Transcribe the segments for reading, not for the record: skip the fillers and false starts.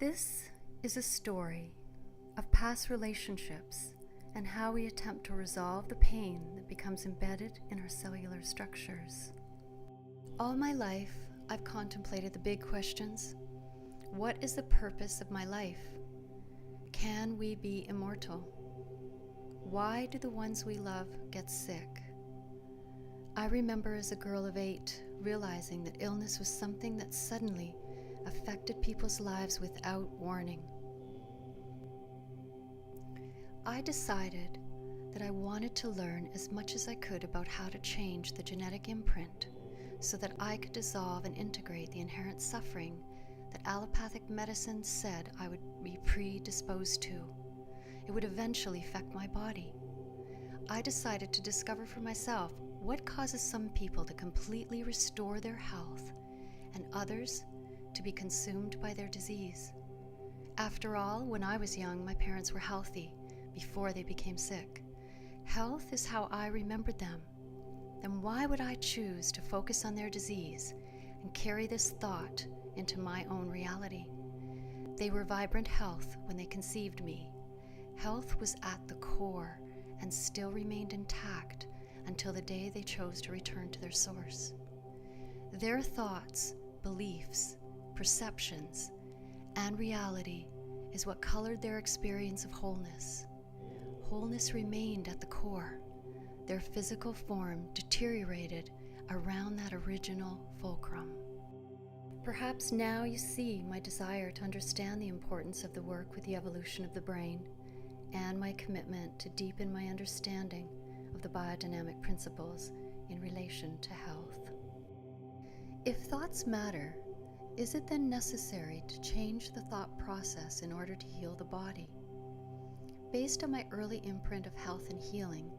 This is a story of past relationships and how we attempt to resolve the pain that becomes embedded in our cellular structures. All my life, I've contemplated the big questions. What is the purpose of my life? Can we be immortal? Why do the ones we love get sick? I remember as a girl of 8 realizing that illness was something that suddenly affected people's lives without warning. I decided that I wanted to learn as much as I could about how to change the genetic imprint so that I could dissolve and integrate the inherent suffering that allopathic medicine said I would be predisposed to. It would eventually affect my body. I decided to discover for myself what causes some people to completely restore their health and others to be consumed by their disease. After all, when I was young, my parents were healthy before they became sick. Health is how I remembered them. Then why would I choose to focus on their disease and carry this thought into my own reality? They were vibrant health when they conceived me. Health was at the core and still remained intact until the day they chose to return to their source. Their thoughts, beliefs, perceptions, and reality is what colored their experience of wholeness. Wholeness remained at the core. Their physical form deteriorated around that original fulcrum. Perhaps now you see my desire to understand the importance of the work with the evolution of the brain and my commitment to deepen my understanding of the biodynamic principles in relation to health. If thoughts matter, is it then necessary to change the thought process in order to heal the body? Based on my early imprint of health and healing,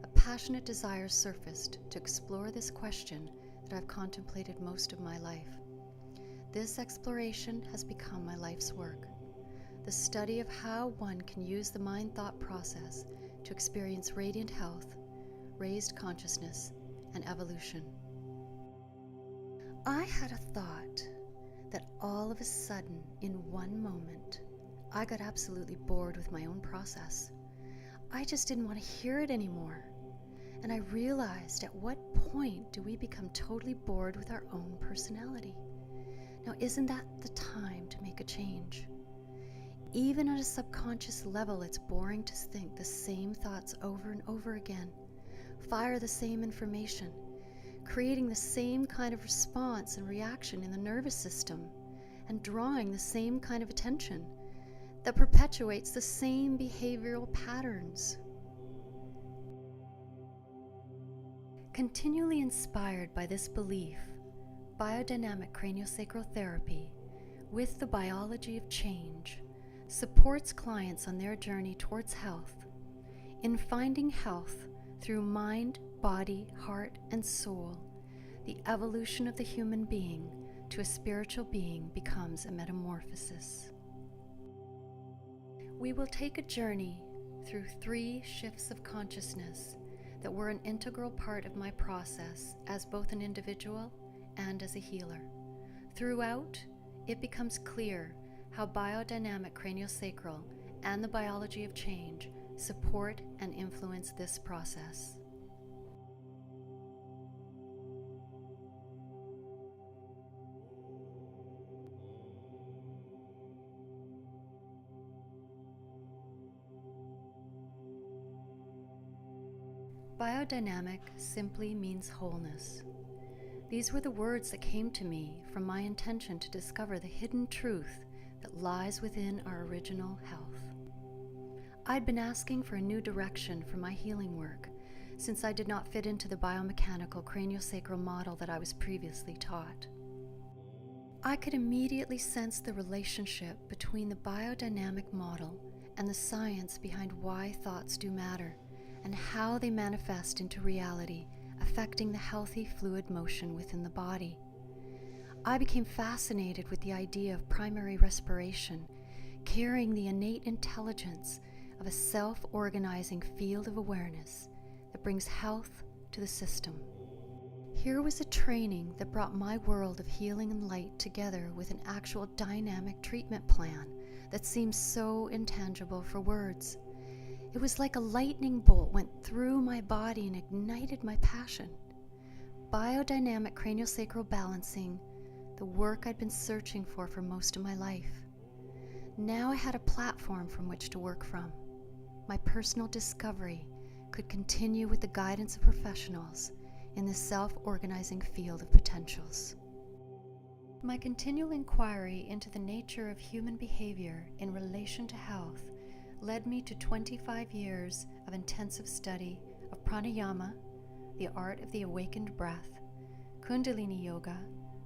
a passionate desire surfaced to explore this question that I've contemplated most of my life. This exploration has become my life's work, the study of how one can use the mind-thought process to experience radiant health, raised consciousness, and evolution. I had a thought that all of a sudden, in one moment, I got absolutely bored with my own process. I just didn't want to hear it anymore. And I realized, at what point do we become totally bored with our own personality? Now, isn't that the time to make a change? Even at a subconscious level, it's boring to think the same thoughts over and over again, fire the same information, creating the same kind of response and reaction in the nervous system, and drawing the same kind of attention that perpetuates the same behavioral patterns. Continually inspired by this belief, biodynamic craniosacral therapy, with the biology of change, supports clients on their journey towards health, in finding health through mind, body, heart, and soul. The evolution of the human being to a spiritual being becomes a metamorphosis. We will take a journey through 3 shifts of consciousness that were an integral part of my process as both an individual and as a healer. Throughout, it becomes clear how biodynamic craniosacral and the biology of change support and influence this process. Biodynamic simply means wholeness. These were the words that came to me from my intention to discover the hidden truth that lies within our original health. I'd been asking for a new direction for my healing work since I did not fit into the biomechanical craniosacral model that I was previously taught. I could immediately sense the relationship between the biodynamic model and the science behind why thoughts do matter and how they manifest into reality, affecting the healthy fluid motion within the body. I became fascinated with the idea of primary respiration, carrying the innate intelligence of a self-organizing field of awareness that brings health to the system. Here was a training that brought my world of healing and light together with an actual dynamic treatment plan that seemed so intangible for words. It was like a lightning bolt went through my body and ignited my passion. Biodynamic craniosacral balancing, the work I'd been searching for most of my life. Now I had a platform from which to work from. My personal discovery could continue with the guidance of professionals in this self-organizing field of potentials. My continual inquiry into the nature of human behavior in relation to health led me to 25 years of intensive study of pranayama, the art of the awakened breath, kundalini yoga,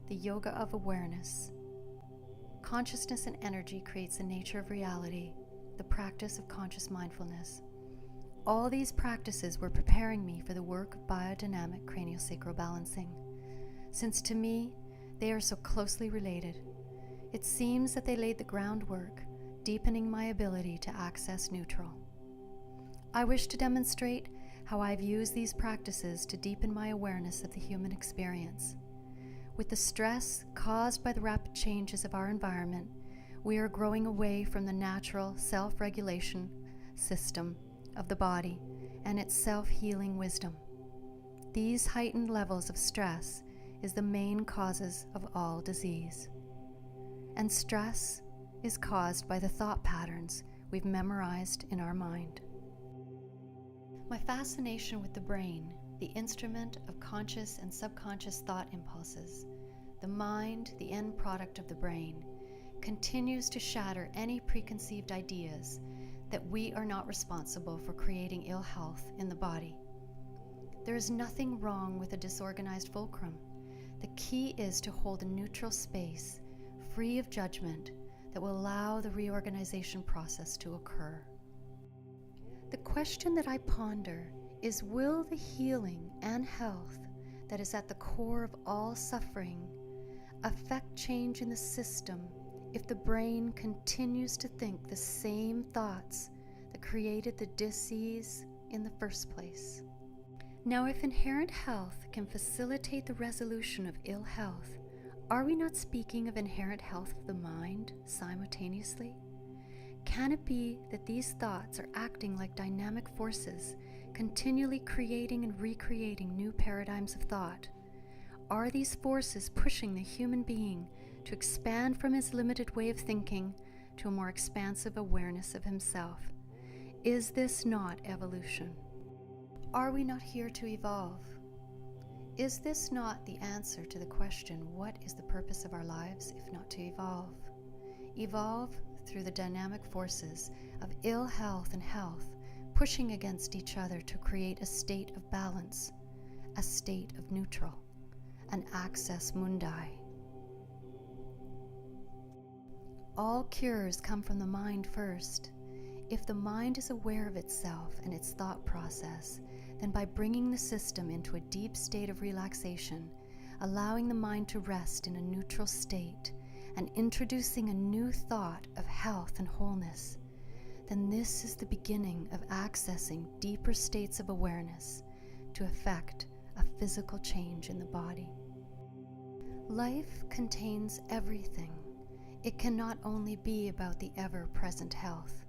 the yoga of awareness. Consciousness and energy creates the nature of reality, the practice of conscious mindfulness. All these practices were preparing me for the work of biodynamic craniosacral balancing, since to me they are so closely related. It seems that they laid the groundwork, deepening my ability to access neutral. I wish to demonstrate how I've used these practices to deepen my awareness of the human experience. With the stress caused by the rapid changes of our environment, we are growing away from the natural self-regulation system of the body and its self-healing wisdom. These heightened levels of stress is the main causes of all disease. And stress is caused by the thought patterns we've memorized in our mind. My fascination with the brain, the instrument of conscious and subconscious thought impulses, the mind, the end product of the brain, continues to shatter any preconceived ideas that we are not responsible for creating ill health in the body. There is nothing wrong with a disorganized fulcrum. The key is to hold a neutral space, free of judgment, that will allow the reorganization process to occur. The question that I ponder is, will the healing and health that is at the core of all suffering affect change in the system if the brain continues to think the same thoughts that created the disease in the first place? Now, if inherent health can facilitate the resolution of ill health, are we not speaking of inherent health of the mind simultaneously? Can it be that these thoughts are acting like dynamic forces, continually creating and recreating new paradigms of thought? Are these forces pushing the human being to expand from his limited way of thinking to a more expansive awareness of himself? Is this not evolution? Are we not here to evolve? Is this not the answer to the question, what is the purpose of our lives if not to evolve? Evolve through the dynamic forces of ill health and health, pushing against each other to create a state of balance, a state of neutral, an access mundi. All cures come from the mind first. If the mind is aware of itself and its thought process, then by bringing the system into a deep state of relaxation, allowing the mind to rest in a neutral state, and introducing a new thought of health and wholeness, then this is the beginning of accessing deeper states of awareness to effect a physical change in the body. Life contains everything. It cannot only be about the ever-present health.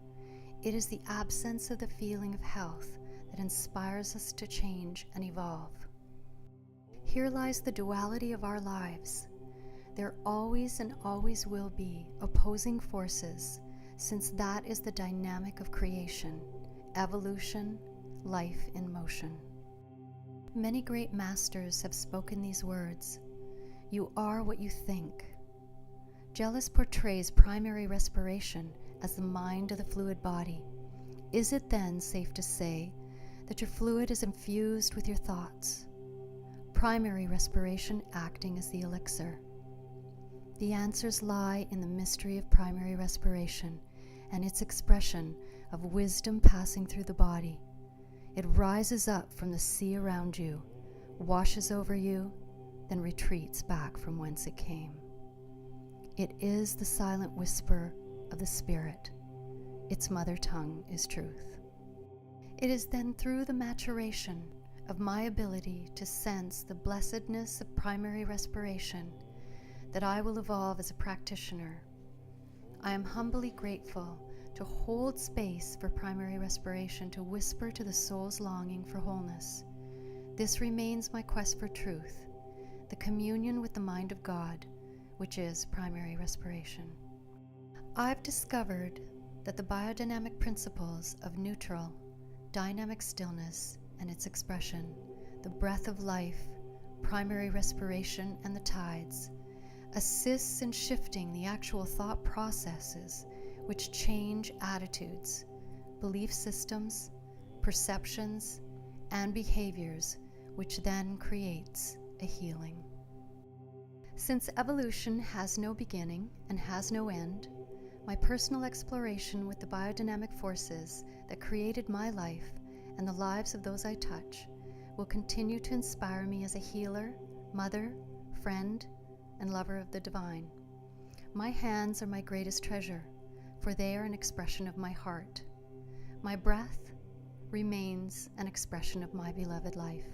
It is the absence of the feeling of health that inspires us to change and evolve. Here lies the duality of our lives. There always and always will be opposing forces, since that is the dynamic of creation, evolution, life in motion. Many great masters have spoken these words: "You are what you think." Gellis portrays primary respiration as the mind of the fluid body. Is it then safe to say that your fluid is infused with your thoughts? Primary respiration acting as the elixir. The answers lie in the mystery of primary respiration and its expression of wisdom passing through the body. It rises up from the sea around you, washes over you, then retreats back from whence it came. It is the silent whisper of the Spirit. Its mother tongue is truth. It is then through the maturation of my ability to sense the blessedness of primary respiration that I will evolve as a practitioner. I am humbly grateful to hold space for primary respiration, to whisper to the soul's longing for wholeness. This remains my quest for truth, the communion with the mind of God, which is primary respiration. I've discovered that the biodynamic principles of neutral, dynamic stillness and its expression, the breath of life, primary respiration, and the tides, assists in shifting the actual thought processes which change attitudes, belief systems, perceptions, and behaviors, which then creates a healing. Since evolution has no beginning and has no end, my personal exploration with the biodynamic forces that created my life and the lives of those I touch will continue to inspire me as a healer, mother, friend, and lover of the divine. My hands are my greatest treasure, for they are an expression of my heart. My breath remains an expression of my beloved life.